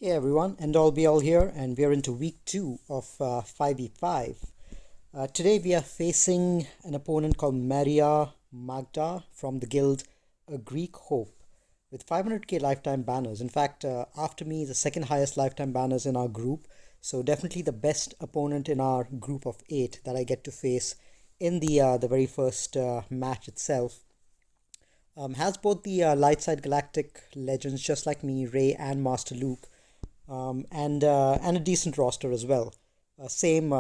Hey everyone, and all be all here, and we are into week two of 5v5. Today we are facing an opponent called Maria Magda from the guild A Greek Hope with 500k lifetime banners. In fact, after me, the second highest lifetime banners in our group, so definitely the best opponent in our group of eight that I get to face in the very first match itself. Has both the light side galactic legends just like me, Ray and Master Luke, and a decent roster as well. Same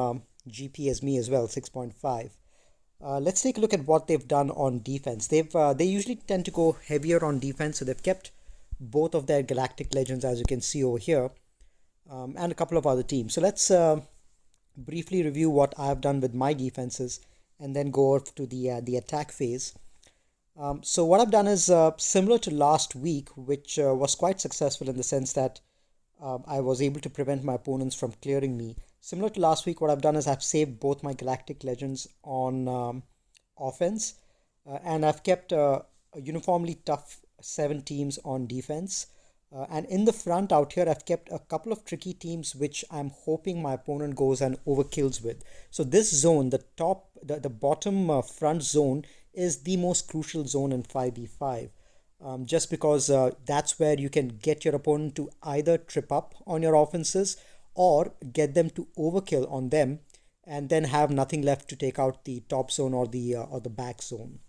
GP as me as well, 6.5. Let's take a look at what they've done on defense. They usually tend to go heavier on defense, so they've kept both of their galactic legends, as you can see over here, and a couple of other teams. So let's briefly review what I've done with my defenses, and then go over to the attack phase. So what I've done is similar to last week, which was quite successful in the sense that I was able to prevent my opponents from clearing me. Similar to last week, what I've done is I've saved both my Galactic Legends on offense, and I've kept a uniformly tough seven teams on defense. And in the front out here, I've kept a couple of tricky teams which I'm hoping my opponent goes and overkills with. So this zone, the bottom front zone is the most crucial zone in 5v5. Just because that's where you can get your opponent to either trip up on your offenses or get them to overkill on them, and then have nothing left to take out the top zone or the back zone.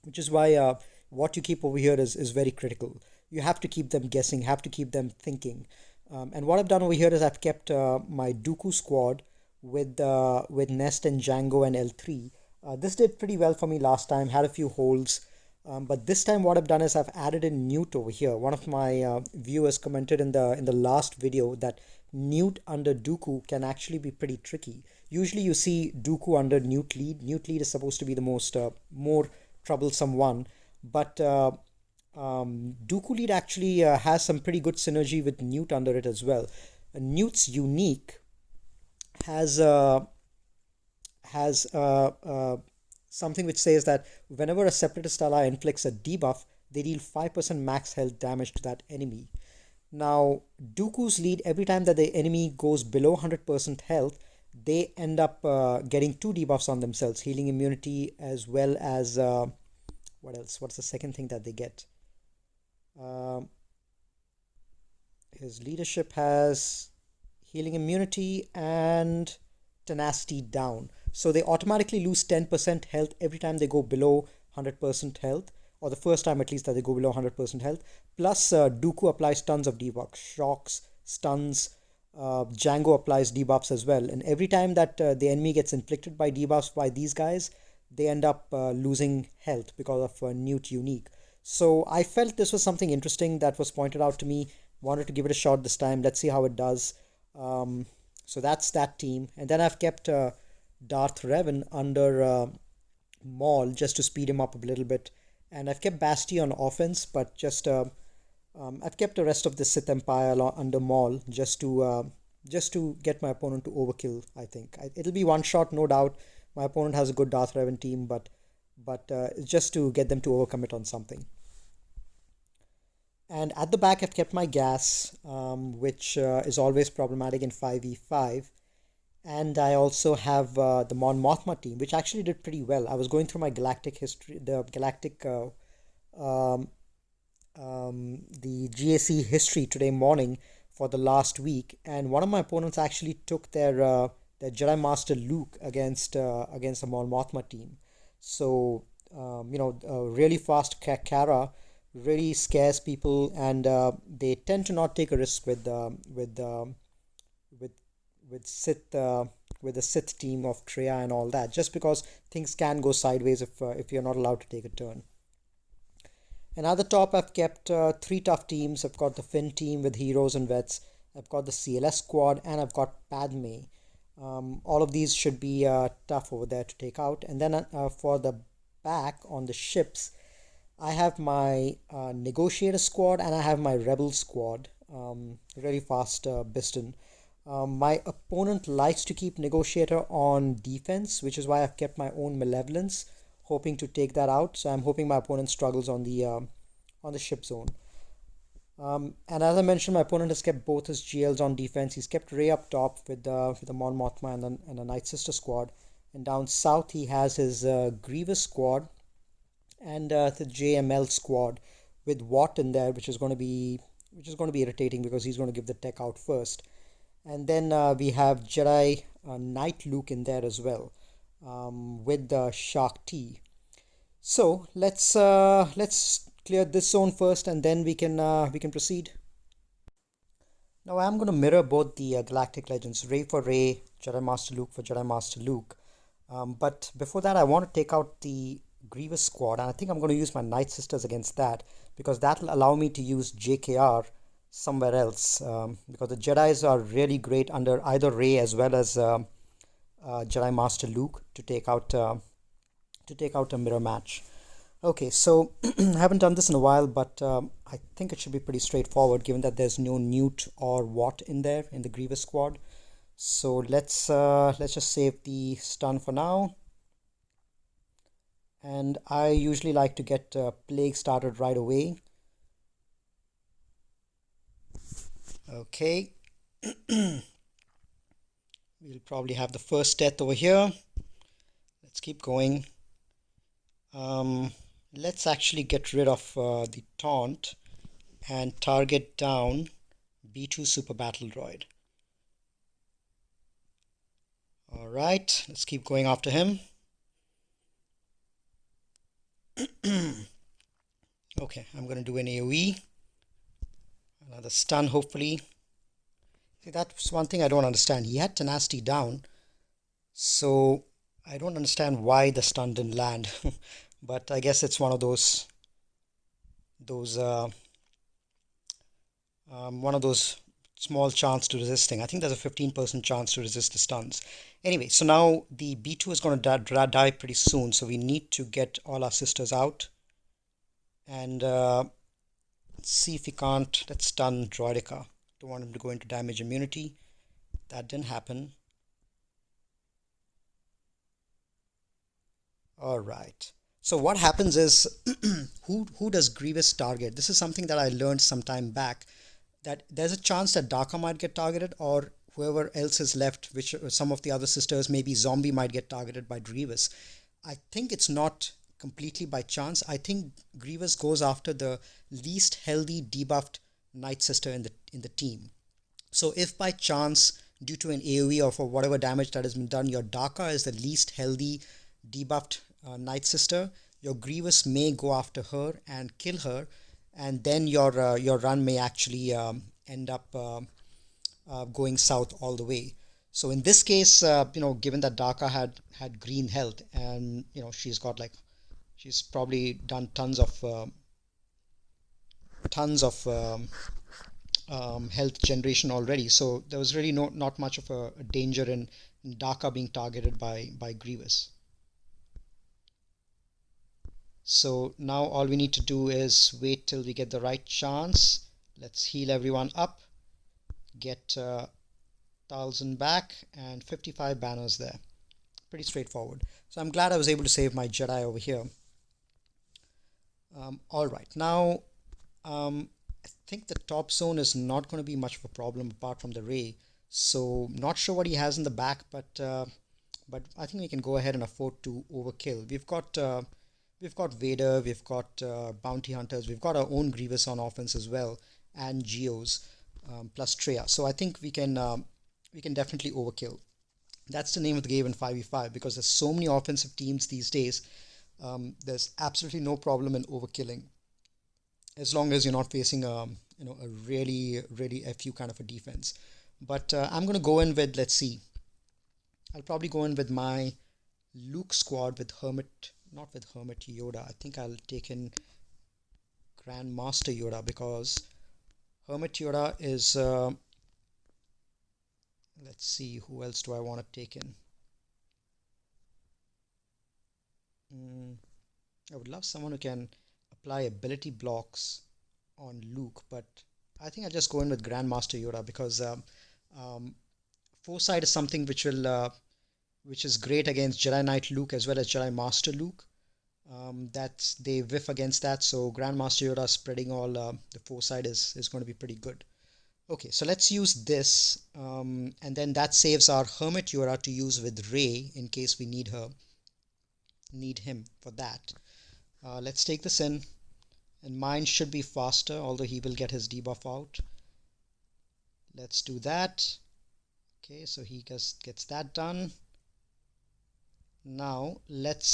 Which is why what you keep over here is very critical. You have to keep them guessing, have to keep them thinking. And what I've done over here is I've kept my Dooku squad with Nest and Django and L3. This did pretty well for me last time, had a few holes. But this time what I've done is I've added in Newt over here. One of my viewers commented in the last video that Newt under Dooku can actually be pretty tricky. Usually you see Dooku under Newt lead. Newt lead is supposed to be the more troublesome one. But Dooku lead actually has some pretty good synergy with Newt under it as well. Newt's unique has something which says that whenever a separatist ally inflicts a debuff, they deal 5% max health damage to that enemy. Now, Dooku's lead, every time that the enemy goes below 100% health, they end up getting two debuffs on themselves, healing immunity as well as what else? What's the second thing that they get? His leadership has healing immunity and tenacity down. So they automatically lose 10% health every time they go below 100% health, or the first time at least that they go below 100% health. Plus, Dooku applies tons of debuffs, shocks, stuns. Django applies debuffs as well. And every time that the enemy gets inflicted by debuffs by these guys, they end up losing health because of Newt unique. So I felt this was something interesting that was pointed out to me. Wanted to give it a shot this time. Let's see how it does. So that's that team. And then I've kept Darth Revan under Maul just to speed him up a little bit. And I've kept Basti on offense, but just I've kept the rest of the Sith Empire under Maul just to get my opponent to overkill. I think it'll be one shot, no doubt. My opponent has a good Darth Revan team, but just to get them to overcome it on something. And at the back, I've kept my gas, which is always problematic in 5v5. And I also have the Mon Mothma team, which actually did pretty well. I was going through my galactic history, the GAC history today morning for the last week, and one of my opponents actually took their Jedi Master Luke against the Mon Mothma team. So really fast Kara really scares people, and they tend to not take a risk with Sith with the Sith team of Treya and all that, just because things can go sideways if you're not allowed to take a turn. And at the top, I've kept three tough teams. I've got the Finn team with heroes and vets. I've got the CLS squad, and I've got Padme. All of these should be tough over there to take out. And then for the back on the ships, I have my Negotiator squad and I have my Rebel squad. Really fast Biston. My opponent likes to keep Negotiator on defense, which is why I've kept my own Malevolence, hoping to take that out. So I'm hoping my opponent struggles on the ship zone. And as I mentioned, my opponent has kept both his GLs on defense. He's kept Rey up top with the Mon Mothma and the Night Sister squad. And down south, he has his Grievous squad and the JML squad with Watt in there, which is going to be irritating because he's going to give the tech out first. And then we have Jedi Knight Luke in there as well, with the Shark T. So let's clear this zone first, and then we can proceed. Now I'm going to mirror both the Galactic Legends, Rey for Rey, Jedi Master Luke for Jedi Master Luke. But before that, I want to take out the Grievous squad, and I think I'm going to use my Night Sisters against that because that will allow me to use JKR somewhere else. Because the Jedi's are really great under either Rey as well as Jedi Master Luke to take out a mirror match. Okay, so I haven't done this in a while, but I think it should be pretty straightforward given that there's no Newt or Watt in there in the Grievous squad. So let's just save the stun for now. And I usually like to get Plague started right away. Okay. We'll probably have the first death over here. Let's keep going. Let's actually get rid of the taunt and target down B2 Super Battle Droid. Alright, let's keep going after him. Okay, I'm going to do an AoE. Another stun, hopefully. See, that's one thing I don't understand. He had Tenacity down, so I don't understand why the stun didn't land. But I guess it's one of those small chance to resisting. I think there's a 15% chance to resist the stuns. Anyway, so now the B2 is going to die pretty soon, so we need to get all our sisters out. And let's see if we can't. Let's stun Droidica. Don't want him to go into damage immunity. That didn't happen. Alright. So what happens is, who does Grievous target? This is something that I learned some time back, that there's a chance that Daka might get targeted, or whoever else is left, which some of the other sisters, maybe Zombie might get targeted by Grievous. I think it's not completely by chance. I think Grievous goes after the least healthy debuffed Night Sister in the team. So if by chance, due to an AoE or for whatever damage that has been done, your Daka is the least healthy debuffed Night Sister, your Grievous may go after her and kill her, and then your run may actually end up going south all the way. So in this case, given that Daka had green health, and she's probably done tons of health generation already. So there was really not much of a danger in Daka being targeted by Grievous. So now all we need to do is wait till we get the right chance. Let's heal everyone up, get 1,000 back, and 55 banners there. Pretty straightforward. So I'm glad I was able to save my Jedi over here. Alright, now I think the top zone is not going to be much of a problem apart from the Rey. So not sure what he has in the back, but I think we can go ahead and afford to overkill. We've got Vader, we've got Bounty Hunters, we've got our own Grievous on offense as well, and Geos, plus Treya. So I think we can definitely overkill. That's the name of the game in 5v5, because there's so many offensive teams these days. There's absolutely no problem in overkilling, as long as you're not facing a really FU kind of a defense. But I'm going to go in with, let's see, I'll probably go in with my Luke squad with Hermit. Not with Hermit Yoda. I think I'll take in Grand Master Yoda, because Hermit Yoda is let's see, who else do I want to take in? I would love someone who can apply ability blocks on Luke, but I think I'll just go in with Grand Master Yoda, because Foresight is something which is great against Jedi Knight Luke as well as Jedi Master Luke. That's they whiff against that, so Grandmaster Yoda spreading all the foresight is going to be pretty good. Okay, so let's use this, and then that saves our Hermit Yoda to use with Rey in case we need him for that. Let's take this in, and mine should be faster, although he will get his debuff out. Let's do that. Okay, so he gets that done. Now let's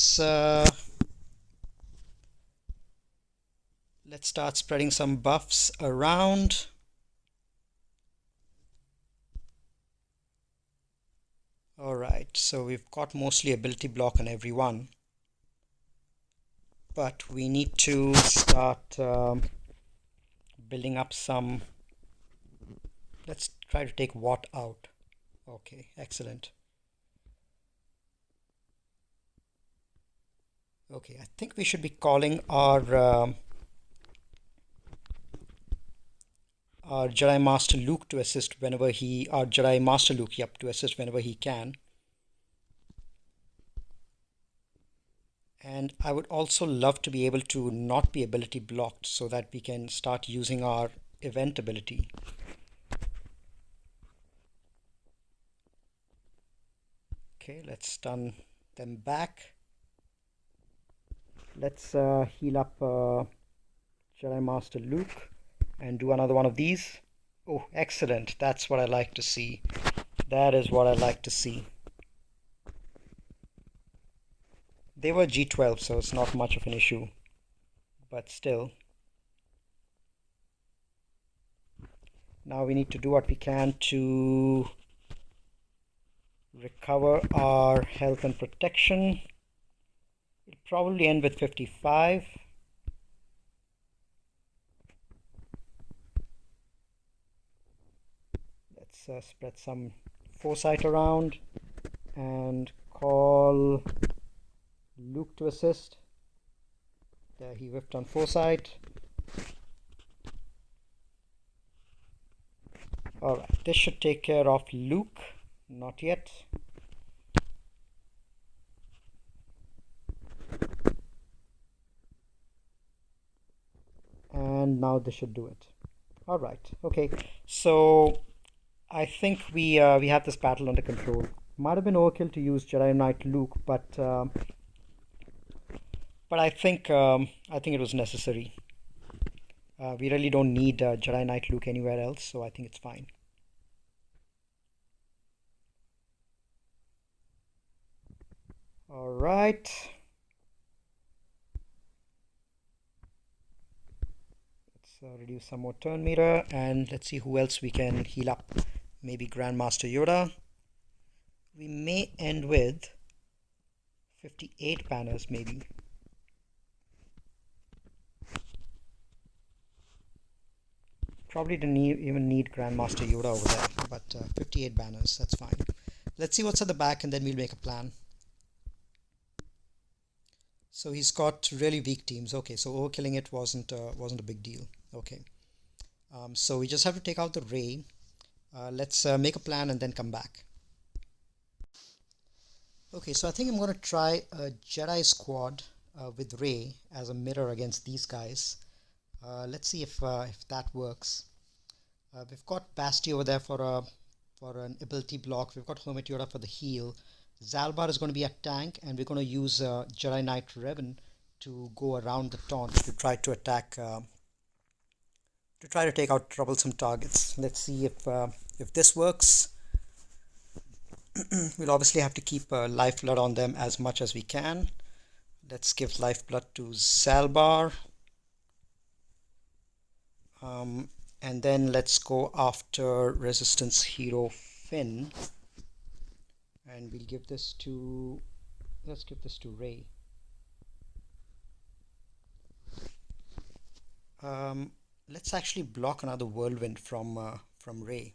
start spreading some buffs around. Alright, so we've got mostly ability block on everyone, but we need to start building up some. Let's try to take Watt out. Okay, excellent. Okay, I think we should be calling our Jedi Master Luke to assist whenever our Jedi Master Luke, yep, to assist whenever he can. And I would also love to be able to not be ability blocked so that we can start using our event ability. Okay, let's stun them back. Let's heal up Jedi Master Luke and do another one of these. Oh, excellent. That's what I like to see. That is what I like to see. They were G12, so it's not much of an issue, but still. Now we need to do what we can to recover our health and protection. It'll probably end with 55. Let's spread some foresight around and call Luke to assist. There, he whiffed on foresight. Alright, this should take care of Luke. Not yet. And now this should do it. Alright, okay. So I think we have this battle under control. Might have been overkill to use Jedi Knight Luke, but I think it was necessary. We really don't need Jedi Knight Luke anywhere else, so I think it's fine. All right. Let's reduce some more turn meter, and let's see who else we can heal up. Maybe Grandmaster Yoda. We may end with 58 banners, maybe. Probably didn't even need Grandmaster Yoda over there, but 58 banners, that's fine. Let's see what's at the back, and then we'll make a plan. So he's got really weak teams. Okay, so overkilling it wasn't a big deal. Okay, so we just have to take out the Rey. Let's make a plan and then come back. Okay, so I think I'm going to try a Jedi squad with Rey as a mirror against these guys. Let's see if that works. We've got Basti over there for an ability block. We've got Hermit Yoda for the heal. Zalbar is going to be a tank, and we're going to use Jedi Knight Revan to go around the taunt to try to attack, to try to take out troublesome targets. Let's see if this works. We'll obviously have to keep lifeblood on them as much as we can. Let's give lifeblood to Zalbar. And then let's go after Resistance Hero Finn. And we'll give this to, let's give this to Rey. Let's actually block another whirlwind from Rey.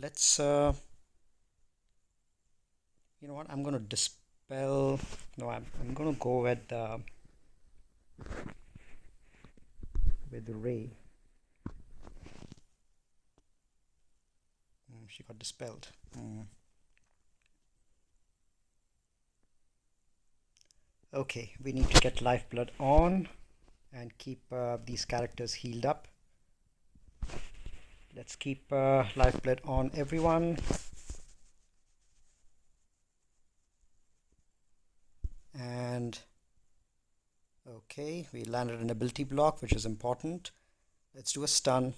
Let's you know what, I'm gonna dispel. No, I'm gonna go with Rey. She got dispelled. Okay, we need to get lifeblood on and keep these characters healed up. Let's keep lifeblood on everyone. And okay, we landed an ability block, which is important. Let's do a stun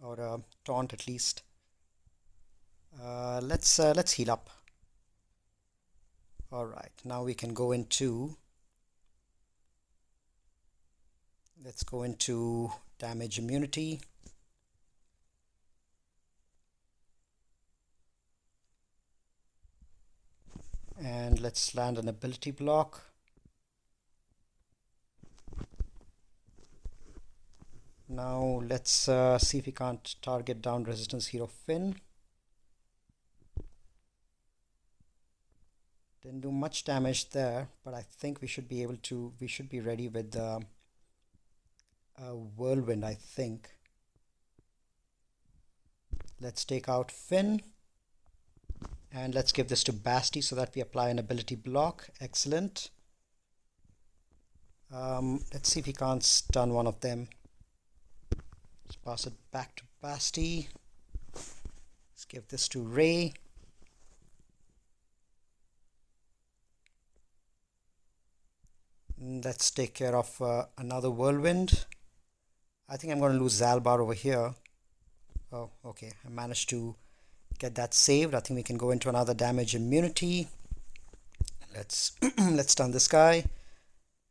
or a taunt at least. Let's heal up. All right, now we can go into. Let's go into damage immunity. And let's land an ability block. Now let's see if we can't target down resistance hero Finn. Didn't do much damage there, but I think we should be able to. We should be ready with the whirlwind, I think. Let's take out Finn. And let's give this to Basti so that we apply an ability block. Excellent. Let's see if we can't stun one of them. Let's pass it back to Basti. Let's give this to Ray. Let's take care of another whirlwind. I think I'm going to lose Zalbar over here. Oh, okay. I managed to get that saved. I think we can go into another damage immunity. Let's let's stun this guy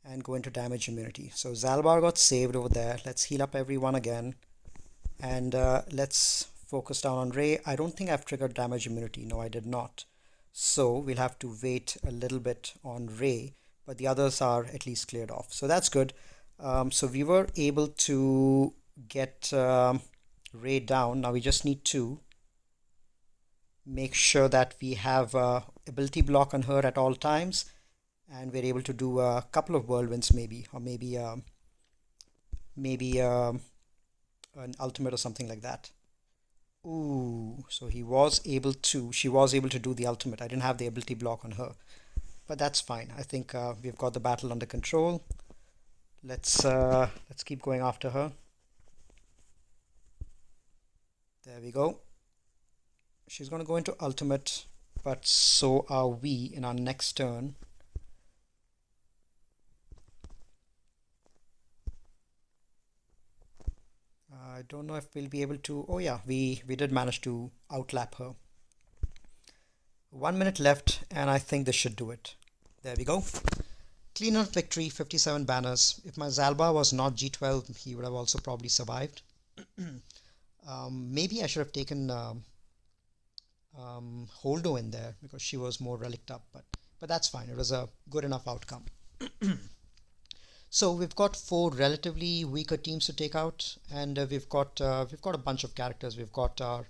and go into damage immunity. So Zalbar got saved over there. Let's heal up everyone again. And let's focus down on Ray. I don't think I've triggered damage immunity. No, I did not. So we'll have to wait a little bit on Ray, but the others are at least cleared off. So that's good. So we were able to get Ray down. Now we just need to make sure that we have ability block on her at all times, and we're able to do a couple of whirlwinds maybe, or maybe an ultimate or something like that. Ooh, so she was able to do the ultimate. I didn't have the ability block on her, but that's fine. I think we've got the battle under control. Let's keep going after her. There we go. She's going to go into ultimate, but so are we in our next turn. I don't know if we'll be able to. Oh yeah, we did manage to outlap her. 1 minute left, and I think this should do it. There we go. Clean enough victory, 57 banners. If my Zalba was not G12, he would have also probably survived. Maybe I should have taken Holdo in there because she was more relicked up, but that's fine. It was a good enough outcome. So we've got 4 relatively weaker teams to take out, and we've got a bunch of characters. We've got our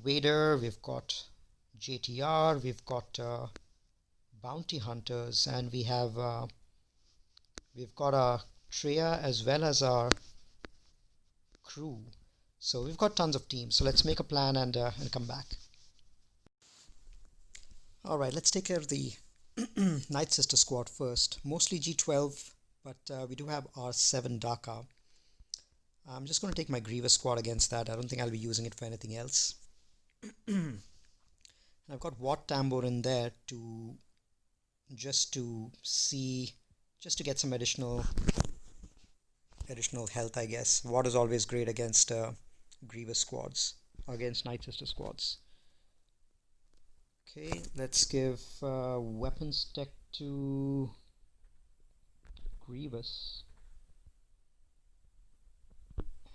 Vader, we've got JTR, we've got bounty hunters, and we've got our Treya as well as our crew. So we've got tons of teams. So let's make a plan and come back. All right, let's take care of the Night Sister squad first. Mostly G12, but we do have R7 Daka. I'm just going to take my Grievous squad against that. I don't think I'll be using it for anything else. And I've got Wat Tambor in there to just to get some additional health, I guess. Wat is always great against Grievous squads, or against Night Sister squads. Okay, let's give weapons tech to Grievous,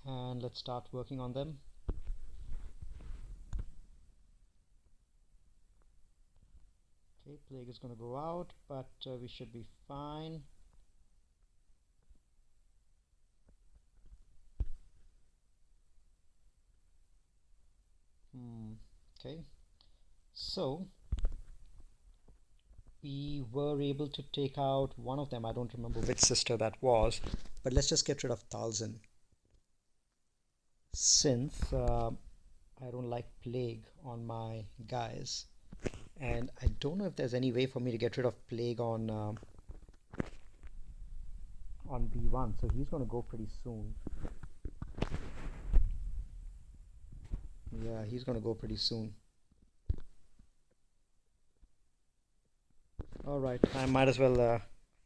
and let's start working on them. Okay, Plague is going to go out, but we should be fine. Okay, so we were able to take out one of them. I don't remember which sister that was, but let's just get rid of Talzin, since I don't like Plague on my guys, and I don't know if there's any way for me to get rid of Plague on on B1, so he's going to go pretty soon. Yeah, he's going to go pretty soon. All right, I might as well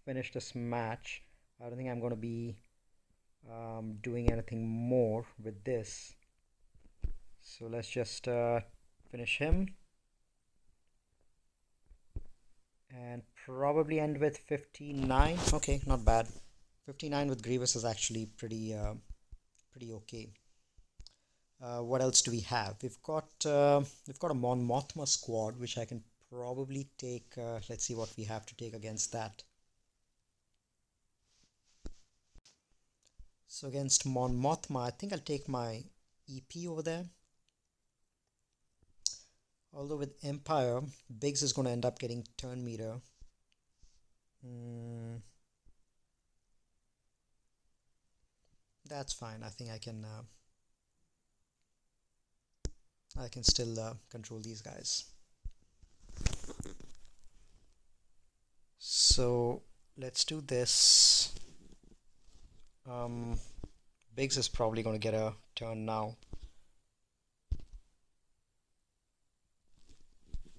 finish this match. I don't think I'm going to be doing anything more with this. So let's just finish him and probably end with 59. Okay, not bad. 59 with Grievous is actually pretty okay. What else do we have? We've got a Mon Mothma squad, which I can probably take. Let's see what we have to take against that. So against Mon Mothma, I think I'll take my EP over there. Although with Empire, Biggs is going to end up getting turn meter. That's fine. I think I can still control these guys. So let's do this. Biggs is probably going to get a turn now.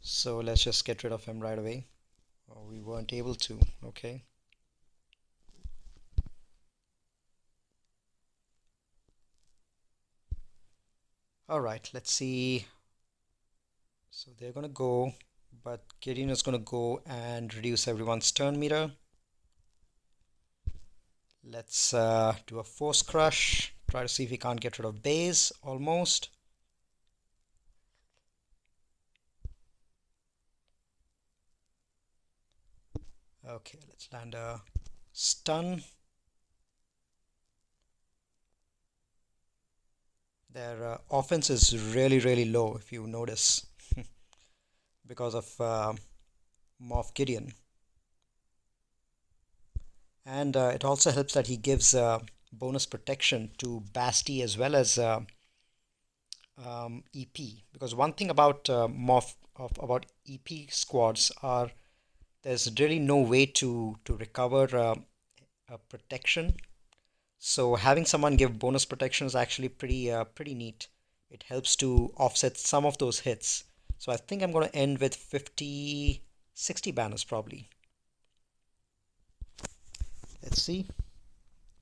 So let's just get rid of him right away. Oh, we weren't able to. Okay. All right, let's see. So they're going to go, but Gideon is going to go and reduce everyone's turn meter. Let's do a force crush. Try to see if we can't get rid of Baze. Almost. Okay, let's land a stun. Their offense is really low, if you notice, because of Moff Gideon. And it also helps that he gives bonus protection to Basti as well as EP. Because one thing about about EP squads are there's really no way to recover a protection. So having someone give bonus protection is actually pretty neat. It helps to offset some of those hits. So I think I'm going to end with 60 banners probably. Let's see,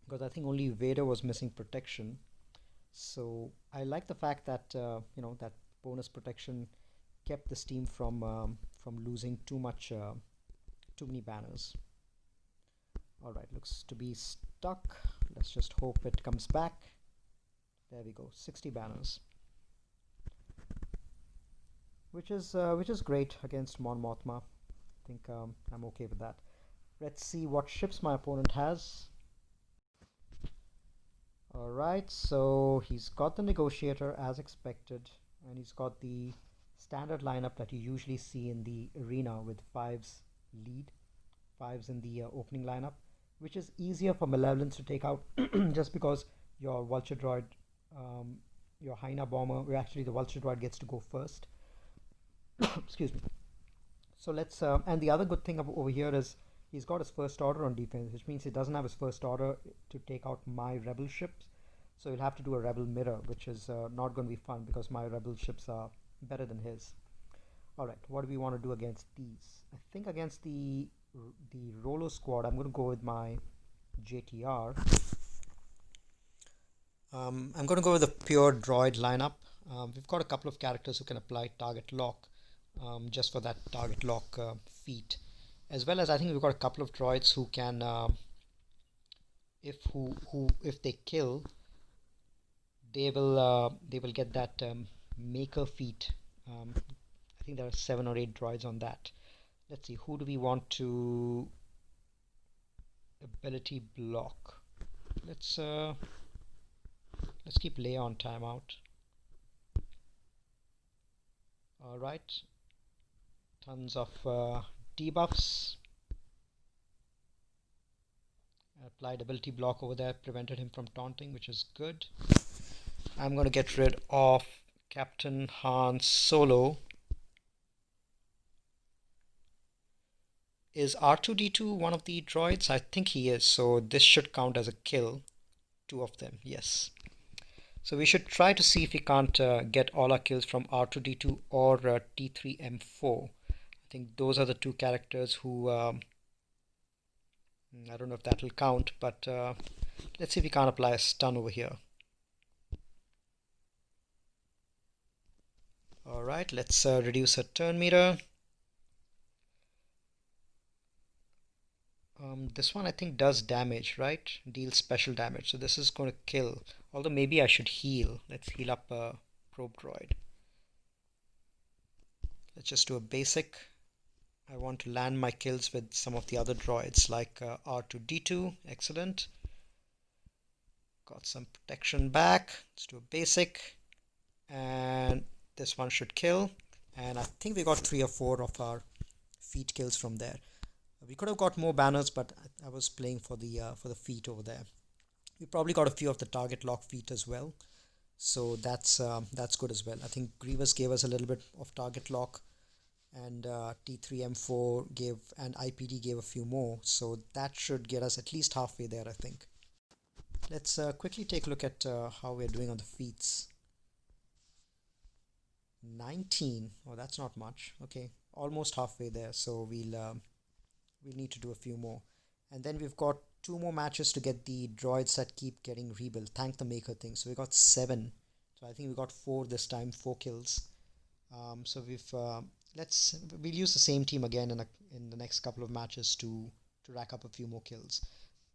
because I think only Vader was missing protection. So I like the fact that that bonus protection kept this team from losing too many banners. All right, looks to be stuck. Let's just hope it comes back. There we go, 60 banners, which is great against Mon Mothma. I think I'm okay with that. Let's see what ships my opponent has. Alright, so he's got the Negotiator as expected, and he's got the standard lineup that you usually see in the arena with 5s lead, 5s in the opening lineup, which is easier for Malevolence to take out just because your Vulture Droid, your Hyena Bomber, where actually the Vulture Droid gets to go first. Excuse me. So let's, and the other good thing over here is he's got his first order on defense, which means he doesn't have his first order to take out my rebel ships. So he'll have to do a rebel mirror, which is not going to be fun because my rebel ships are better than his. Alright, what do we want to do against these? I think against the Rolo squad, I'm going to go with my JTR. I'm going to go with a pure droid lineup. We've got a couple of characters who can apply target lock just for that target lock feat. As well as I think we've got a couple of droids who can, if they kill, they will get that maker feat. I think there are 7 or 8 droids on that. Let's see, who do we want to ability block? Let's keep Leia on timeout. All right, tons of debuffs. Applied ability block over there, prevented him from taunting, which is good. I'm going to get rid of Captain Han Solo. Is R2D2 one of the droids? I think he is, so this should count as a kill. Two of them, yes. So we should try to see if we can't get all our kills from R2D2 or T3M4. I think those are the two characters who, I don't know if that will count, but let's see if we can't apply a stun over here. Alright, let's reduce her turn meter. This one I think does damage, right? Deals special damage. So this is going to kill. Although maybe I should heal. Let's heal up a probe droid. Let's just do a basic. I want to land my kills with some of the other droids like R2D2. Excellent. Got some protection back. Let's do a basic. And this one should kill. And I think we got 3 or 4 of our feet kills from there. We could have got more banners, but I was playing for the feet over there. We probably got a few of the target lock feet as well, so that's good as well. I think Grievous gave us a little bit of target lock, and T3M4 gave, and IPD gave a few more, so that should get us at least halfway there, I think. Let's quickly take a look at how we're doing on the feats. 19. Oh, that's not much. Okay, almost halfway there, so we'll need to do a few more. And then we've got 2 more matches to get the droids that keep getting rebuilt. Thank the maker thing. So we got 7. So I think we got 4 this time, 4 kills. So we'll use the same team again in the next couple of matches to rack up a few more kills.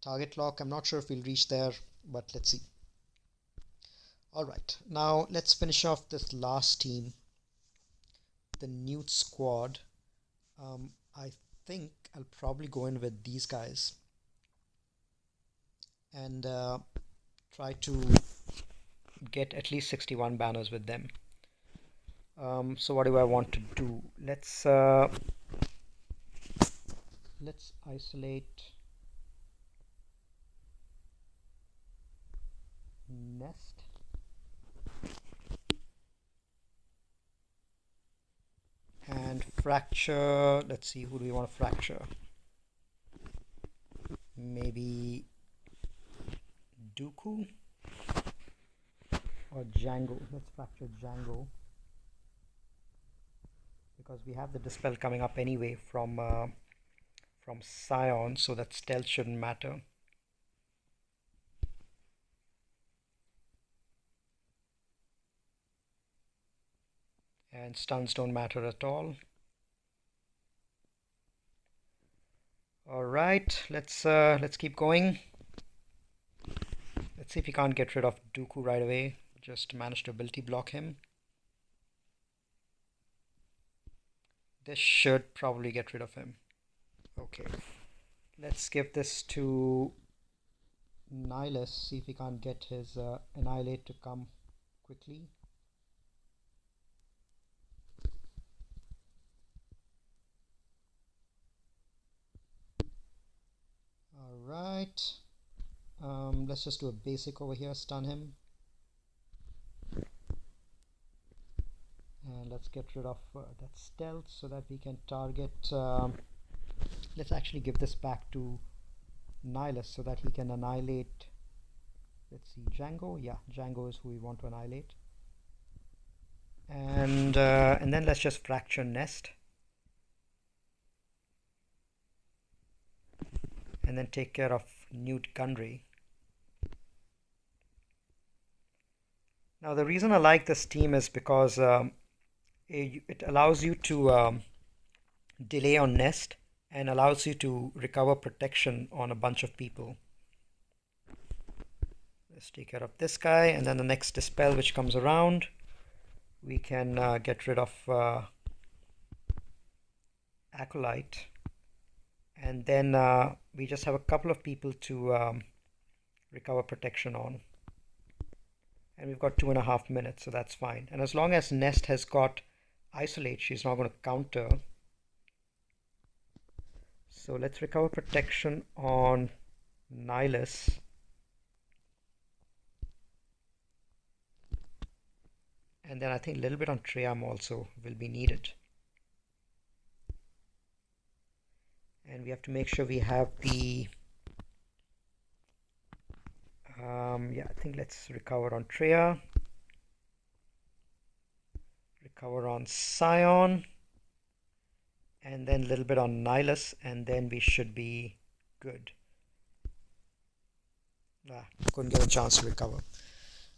Target lock, I'm not sure if we'll reach there, but let's see. Alright, now let's finish off this last team, the Newt squad. I think I'll probably go in with these guys and try to get at least 61 banners with them. So what do I want to do? Let's isolate Nest. And fracture, let's see, who do we want to fracture? Maybe Dooku or Django. Let's fracture Django, because we have the dispel coming up anyway from Scion, so that stealth shouldn't matter. And stuns don't matter at all. Alright, let's keep going. Let's see if we can't get rid of Dooku right away. Just manage to ability block him. This should probably get rid of him. Okay, let's give this to Nihilus, see if we can't get his Annihilate to come quickly. Alright, let's just do a basic over here, stun him. And let's get rid of that stealth so that we can target. Let's actually give this back to Nihilus so that he can annihilate. Let's see, Django. Yeah, Django is who we want to annihilate. And then let's just fracture Nest. And then take care of Newt Gunray. Now the reason I like this team is because it allows you to delay on Nest and allows you to recover protection on a bunch of people. Let's take care of this guy, and then the next dispel which comes around, we can get rid of Acolyte. And then we just have a couple of people to recover protection on. And we've got 2.5 minutes, so that's fine. And as long as Nest has got Isolate, she's not going to counter. So let's recover protection on Nihilus. And then I think a little bit on Triam also will be needed. And we have to make sure we have the yeah, I think let's recover on Treya, recover on Scion, and then a little bit on Nihilus, and then we should be good. Couldn't get a chance to recover.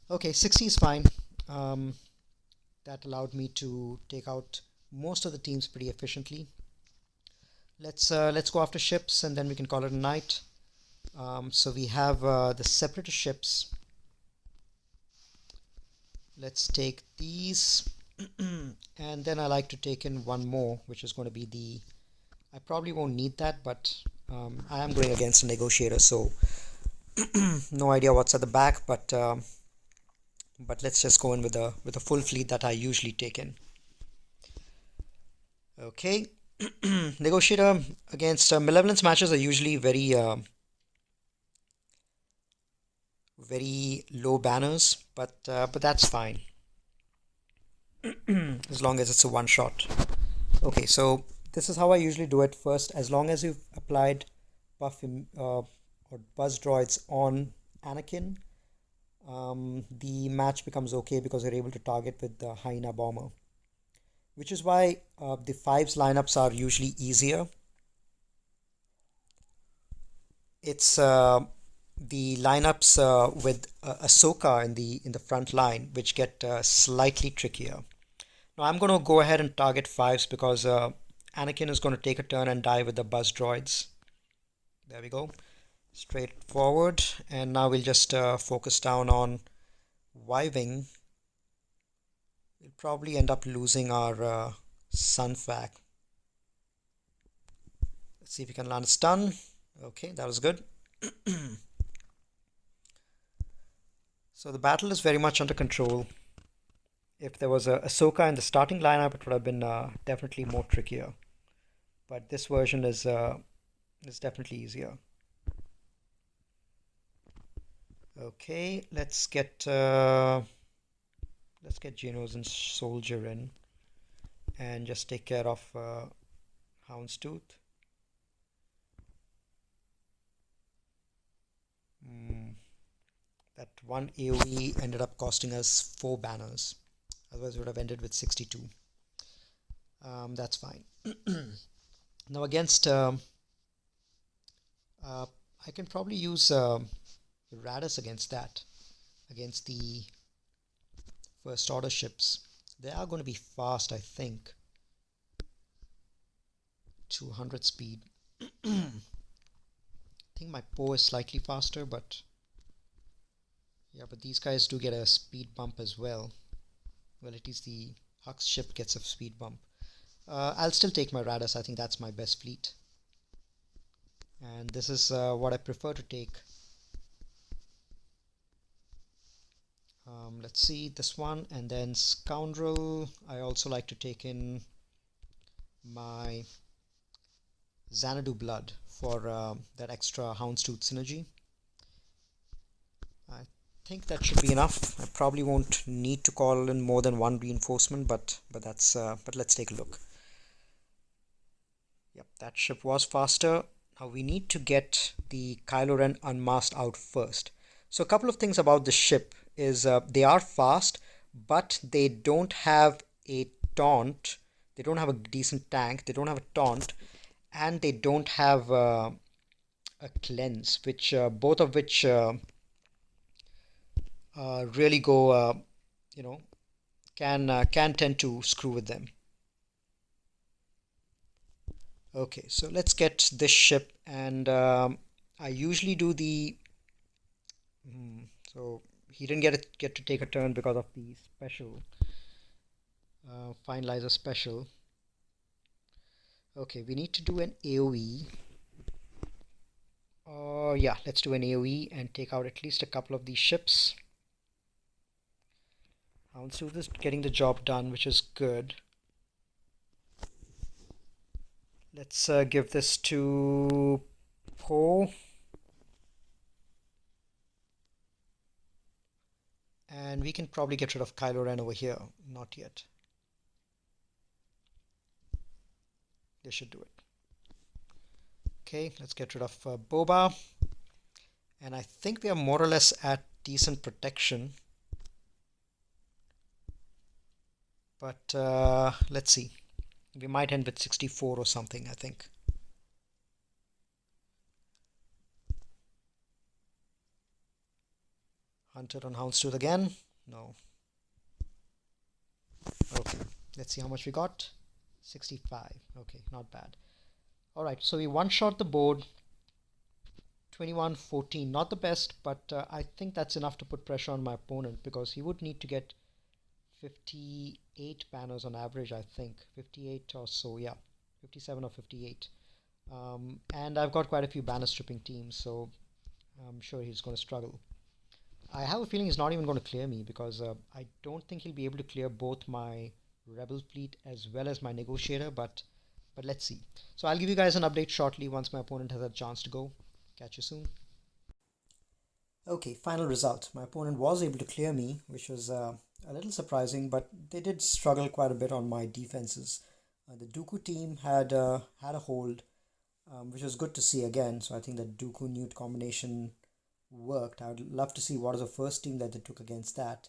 Okay, 60 is fine. That allowed me to take out most of the teams pretty efficiently. Let's go after ships, and then we can call it a night. So we have the separatist ships. Let's take these, and then I like to take in one more, which is going to be the. I probably won't need that, but I am going against a negotiator, so no idea what's at the back, but let's just go in with a full fleet that I usually take in. Okay, negotiator against malevolence matches are usually very low banners, but that's fine as long as it's a one shot. Okay, so this is how I usually do it. First, as long as you've applied buff or buzz droids on Anakin, the match becomes okay because you're able to target with the Hyena bomber, which is why the fives lineups are usually easier. It's the lineups with Ahsoka in the front line, which get slightly trickier. Now I'm going to go ahead and target fives because Anakin is going to take a turn and die with the buzz droids. There we go. Straightforward. And now we'll just focus down on Y-Wing. We'll probably end up losing our Sunfac. Let's see if we can land a stun. Okay, that was good. So the battle is very much under control. If there was a Ahsoka in the starting lineup, it would have been definitely more trickier. But this version is definitely easier. Okay, let's get Geonosis and Soldier in, and just take care of Houndstooth. That one AoE ended up costing us 4 banners. Otherwise, it would have ended with 62. That's fine. Now against, I can probably use Radis against that. Against the first order ships. They are going to be fast, I think. 200 speed. I think my Poe is slightly faster, but yeah, but these guys do get a speed bump as well. Well, at least the Hux ship gets a speed bump. I'll still take my Radis. I think that's my best fleet. And this is what I prefer to take. Let's see this one, and then Scoundrel. I also like to take in my Xanadu Blood for that extra Houndstooth synergy. I think that should be enough. I probably won't need to call in more than one reinforcement, but let's take a look. Yep, that ship was faster. Now we need to get the Kylo Ren unmasked out first. So a couple of things about the ship is they are fast, but they don't have a taunt. They don't have a decent tank. They don't have a taunt, and they don't have a cleanse, which both of which really go, can tend to screw with them. Okay, so let's get this ship, and I usually do the. So he didn't get to take a turn because of the special finalizer special. Okay, we need to do an AoE. Yeah, let's do an AoE and take out at least a couple of these ships. Houndstooth is getting the job done, which is good. Let's give this to Poe. And we can probably get rid of Kylo Ren over here. Not yet. This should do it. Okay, let's get rid of Boba. And I think we are more or less at decent protection. But let's see. We might end with 64 or something, I think. Hunter on Houndstooth again. No. Okay, let's see how much we got. 65. Okay, not bad. Alright, so we one-shot the board. 21-14. Not the best, but I think that's enough to put pressure on my opponent because he would need to get 58 banners on average, I think. 58 or so, yeah. 57 or 58. And I've got quite a few banner stripping teams, so I'm sure he's going to struggle. I have a feeling he's not even going to clear me because I don't think he'll be able to clear both my rebel fleet as well as my negotiator, but let's see. So I'll give you guys an update shortly once my opponent has a chance to go. Catch you soon. Okay, final result. My opponent was able to clear me, which was a little surprising, but they did struggle quite a bit on my defenses. The Dooku team had had a hold, which was good to see again. So I think the Dooku Newt combination worked. I would love to see what is the first team that they took against that.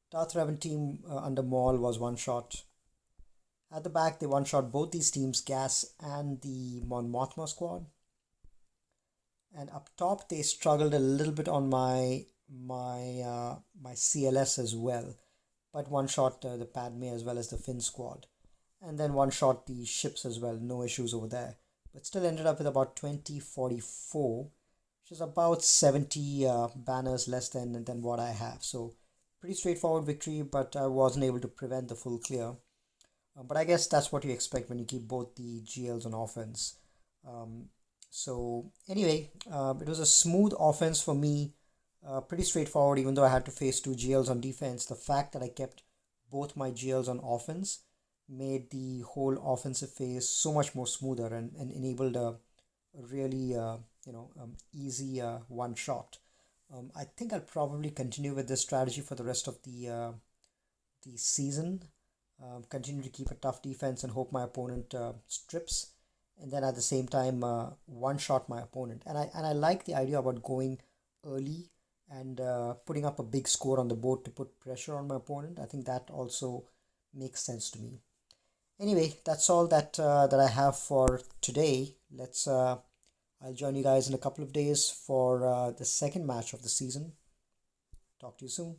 Darth Revan team under Maul was one shot. At the back, they one shot both these teams, GAS and the Mon Mothma squad. And up top, they struggled a little bit on my CLS as well, but one shot the Padme as well as the Finn squad, and then one shot the ships as well. No issues over there, but still ended up with about 2044, which is about 70 banners less than what I have. So pretty straightforward victory, but I wasn't able to prevent the full clear. But I guess that's what you expect when you keep both the GLs on offense. So anyway, it was a smooth offense for me, pretty straightforward, even though I had to face two GLs on defense. The fact that I kept both my GLs on offense made the whole offensive phase so much more smoother and enabled a really easy one shot. I think I'll probably continue with this strategy for the rest of the season. Continue to keep a tough defense and hope my opponent strips, and then at the same time one shot my opponent. And I like the idea about going early and putting up a big score on the board to put pressure on my opponent. I think that also makes sense to me. Anyway, that's all that I have for today. I'll join you guys in a couple of days for the second match of the season. Talk to you soon.